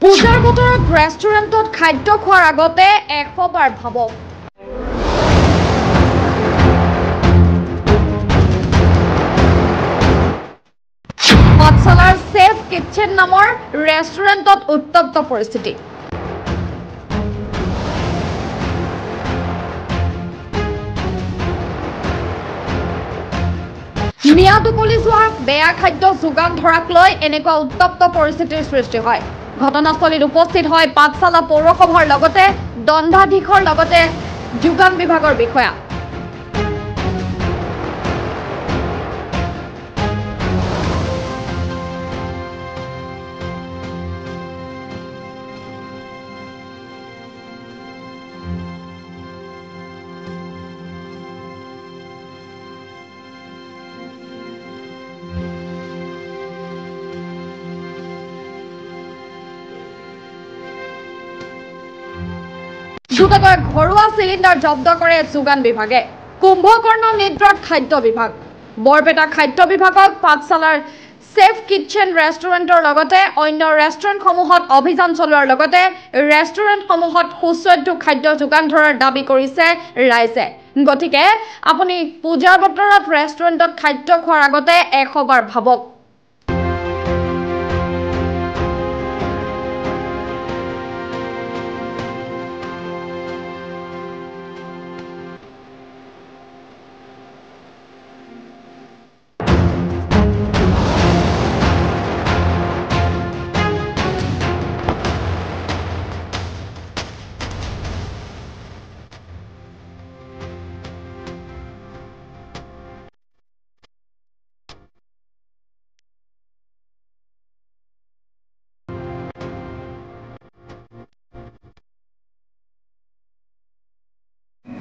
পূজাৰ বতৰত ৰেষ্টুৰেণ্টত খাদ্য খোৱাৰ আগতে 100 বাৰ ভাবক। পাঠশালাৰ চেফ কিটচেন নামৰ ৰেষ্টুৰেণ্টত উত্তপ্ত পৰিস্থিতি। মিয়াদ উকলি যোৱা বেয়া খাদ্য যোগান ধৰাক লৈ এনেকুৱা উত্তপ্ত পৰিস্থিতিৰ সৃষ্টি হয়। ঘটনাস্থলীত উপস্থিত হয় পাঠশালা পৌৰসভাৰ লগতে দণ্ডাধীশৰ লগতে যোগান বিভাগৰ বিষয়া। দুটাকৈ ঘৰুৱা চিলিণ্ডাৰ জব্দ কৰে যোগান বিভাগে। কুম্ভকৰ্ণ নিদ্ৰাত খাদ্য বিভাগ। বৰপেটা খাদ্য বিভাগক পাঠশালাৰ চেফ কিটচেন ৰেষ্টুৰেণ্টৰ লগতে অন্য ৰেষ্টুৰেণ্টসমূহত অভিযান চলোৱাৰ লগতে ৰেষ্টুৰেণ্টসমূহত সুস্বাদু খাদ্য যোগান ধৰাৰ দাবী কৰিছে ৰাইজে। গতিকে আপুনি পূজাৰ বতৰত ৰেষ্টুৰেণ্টত খাদ্য খোৱাৰ আগতে 100 বাৰ ভাবক।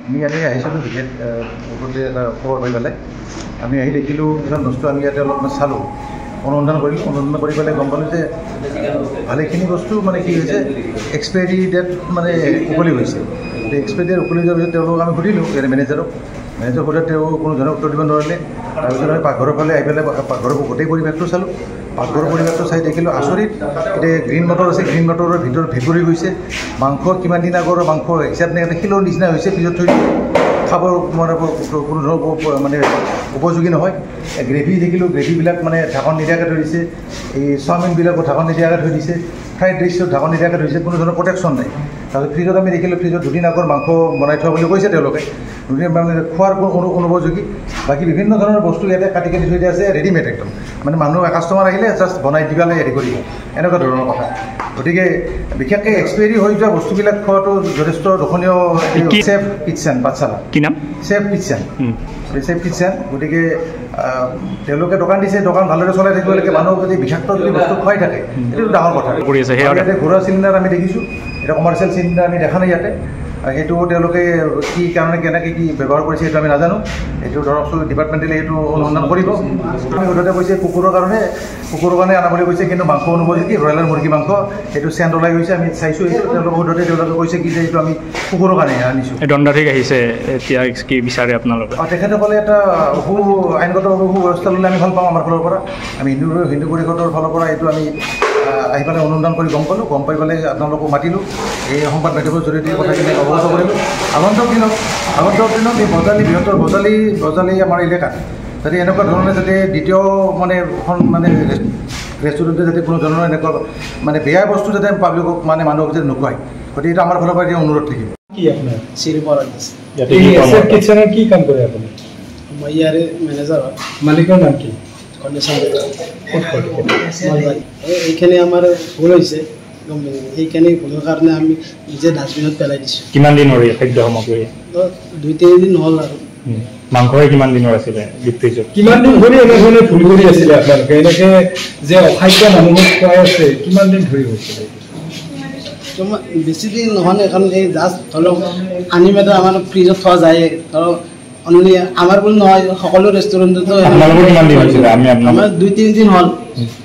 আমি ইয়াতে আহিছিলোঁ বিশেষ ওপৰতে এটা খবৰ পাই পেলাই আমি আহি দেখিলোঁ কিছুমান বস্তু আমি ইয়াতে অলপমান চালোঁ, অনুসন্ধান কৰিলোঁ। অনুসন্ধান কৰি পেলাই গম পালোঁ যে ভালেখিনি বস্তু মানে কি হৈছে এক্সপায়াৰী ডেট মানে উকলি গৈছে। এক্সপায়াৰী ডেট উকলি যোৱাৰ পিছত তেওঁলোকক আমি সুধিলোঁ ইয়াতে মেনেজাৰক সোধাত তেওঁ কোনো ধৰণৰ উত্তৰ দিব নোৱাৰিলে। তাৰপিছত আমি পাকঘৰৰ ফালে আহি পেলাই পাকঘৰৰ গোটেই পৰিৱেশটো চালোঁ। পাকঘৰৰ পৰিৱেশটো চাই দেখিলোঁ আচৰিত। এতিয়া গ্ৰীণ মটৰ আছে, গ্ৰীণ মটৰৰ ভিতৰত ভেঁকুৰি গৈছে। মাংস কিমান দিন আগৰ মাংস হিচাপ নাই, এটা শিলৰ নিচিনা হৈছে, পিছত থৈ খাব মানে কোনো ধৰণৰ মানে উপযোগী নহয়। গ্ৰেভি দেখিলোঁ, গ্ৰেভিবিলাক মানে ঢাকন নিদিয়াকৈ থৈ দিছে। এই চাওমিনবিলাকো ঢাকন নিদিয়াকৈ থৈ দিছে। ফ্ৰাইড ৰাইচটো ঢাকন নিদিয়াকৈ থৈ দিছে, কোনো ধৰণৰ প্ৰটেকশ্যন নাই। তাৰপিছত ফ্ৰিজত আমি দেখিলোঁ ফ্ৰিজত দুদিন আগৰ মাংস বনাই থোৱা বুলি কৈছে তেওঁলোকে। দুদিন মানে খোৱাৰ কোনো অনুপযোগী। বাকী বিভিন্ন ধৰণৰ বস্তু ইয়াতে কাটি কাটি থৈ দিয়া আছে, ৰেডিমেড একদম। মানে মানুহ কাষ্টমাৰ আহিলে জাষ্ট বনাই দিবলৈ হেৰি কৰিব, এনেকুৱা ধৰণৰ কথা। গতিকে বিশেষকৈ এক্সপায়াৰী হৈ যোৱা বস্তুবিলাক খোৱাটো যথেষ্ট দোষণীয়। চেফ কিটচেন পাঠশালা, কি নাম? Chef kitchen, chef kitchen. গতিকে তেওঁলোকে দোকান দিছে, দোকান ভালদৰে চলাই থাকিব লাগে। মানুহক যদি বিষাক্ত যদি বস্তু খুৱাই থাকে এইটো ডাঙৰ কথা। ইয়াতে ঘৰুৱা চিলিণ্ডাৰ আমি দেখিছোঁ, এতিয়া কমাৰ্চিয়েল চিলিণ্ডাৰ আমি দেখা নাই ইয়াতে। সেইটো তেওঁলোকে কি কাৰণে কেনেকৈ কি ব্যৱহাৰ কৰিছে সেইটো আমি নাজানো। এইটো ধৰকচোন ডিপাৰ্টমেণ্টেলি সেইটো অনুসন্ধান কৰিব। আমি সোধোতে কৈছে কুকুৰৰ কাৰণে আনা বুলি কৈছে, কিন্তু মাংস অনুপযোগী, ব্ৰইলাৰ মুৰ্গী মাংস সেইটো চেণ্ট ওলাই গৈছে। আমি চাইছোঁ এইটো। তেওঁলোকে সোধোতে তেওঁলোকে কৈছে কি যে এইটো আমি কুকুৰৰ কাৰণে আনিছোঁ। দণ্ডাধীশ আহিছে, এতিয়া কি বিচাৰে আপোনালোকে? তেখেতসকলে এটা আইনগতভাৱে ব্যৱস্থা ল'লে আমি ভাল পাওঁ। আমাৰ ফালৰ পৰা আমি হিন্দু পৰিষদৰ ফালৰ পৰা এইটো আমি আহি পেলাই অনুসন্ধান কৰি গম পালোঁ। গম পাই পেলাই আপোনালোকক মাতিলোঁ, এই সংবাদ মাধ্যমৰ জৰিয়তে কথাখিনি অৱগত কৰিলোঁ। আগন্তুক দিনত এই বৃহত্তৰ বজালী আমাৰ এলেকাত যাতে এনেকুৱা ধৰণে যাতে দ্বিতীয় মানে এখন মানে ৰেষ্টুৰেণ্টে যাতে কোনো ধৰণৰ এনেকুৱা মানে বেয়া বস্তু যাতে পাব্লিকক মানে মানুহক যাতে নোখোৱায়, গতিকে এইটো আমাৰ ফালৰ পৰা এতিয়া অনুৰোধ থাকিব। কি আপোনাৰ শ্ৰীপৰা কিটচেনৰ কি কাম কৰে আপুনি? মই ইয়াৰে মেনেজাৰ হয়। মালিকৰ নাম কি? এইখিনি আমাৰ ভুল হৈছে, সেইখিনি ভুলৰ কাৰণে আমি নিজে ডাষ্টবিনত পেলাই দিছোঁ। কিমান দিন হ'ল খাদ্য সামগ্ৰী? 2-3 দিন হ'ল। আৰু মাংসৰে কিমান দিনৰ আছিলে ফ্ৰিজত? কিমান দিন ধৰি এনেধৰণে ভুল কৰি আছিলে আপোনালোকে? এনেকৈ যে অখাদ্য মানুহক খুৱাই আছে কিমান দিন ধৰি হৈছিলে? বেছি দিন নহয়, কাৰণ এই জাষ্ট ধৰক আনি মেলি আমাৰ ফ্ৰিজত থোৱা যায়। ধৰক অনলি আমাৰ বুলি নহয়, সকলো ৰেষ্টুৰেণ্টতো আমাৰ 2-3 দিন হ'ল,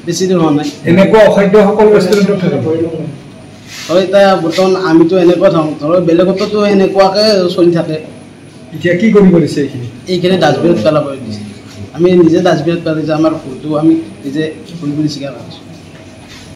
বেছি দিন হোৱা নাই। এনেকুৱা অখাদ্য সকলো ৰেষ্টুৰেণ্টত থাকিব হয়। এতিয়া বৰ্তমান আমিতো এনেকুৱা থাকোঁ, ধৰক বেলেগতো এনেকুৱাকৈ চলি থাকে। এতিয়া কি কৰিব দিছে? এইখিনি ডাষ্টবিনত পেলাব দিছে। আমি নিজে ডাষ্টবিনত পেলাইছোঁ, আমাৰ ভুলটো আমি নিজে ভুল বুলি স্বীকাৰ কৰিছোঁ।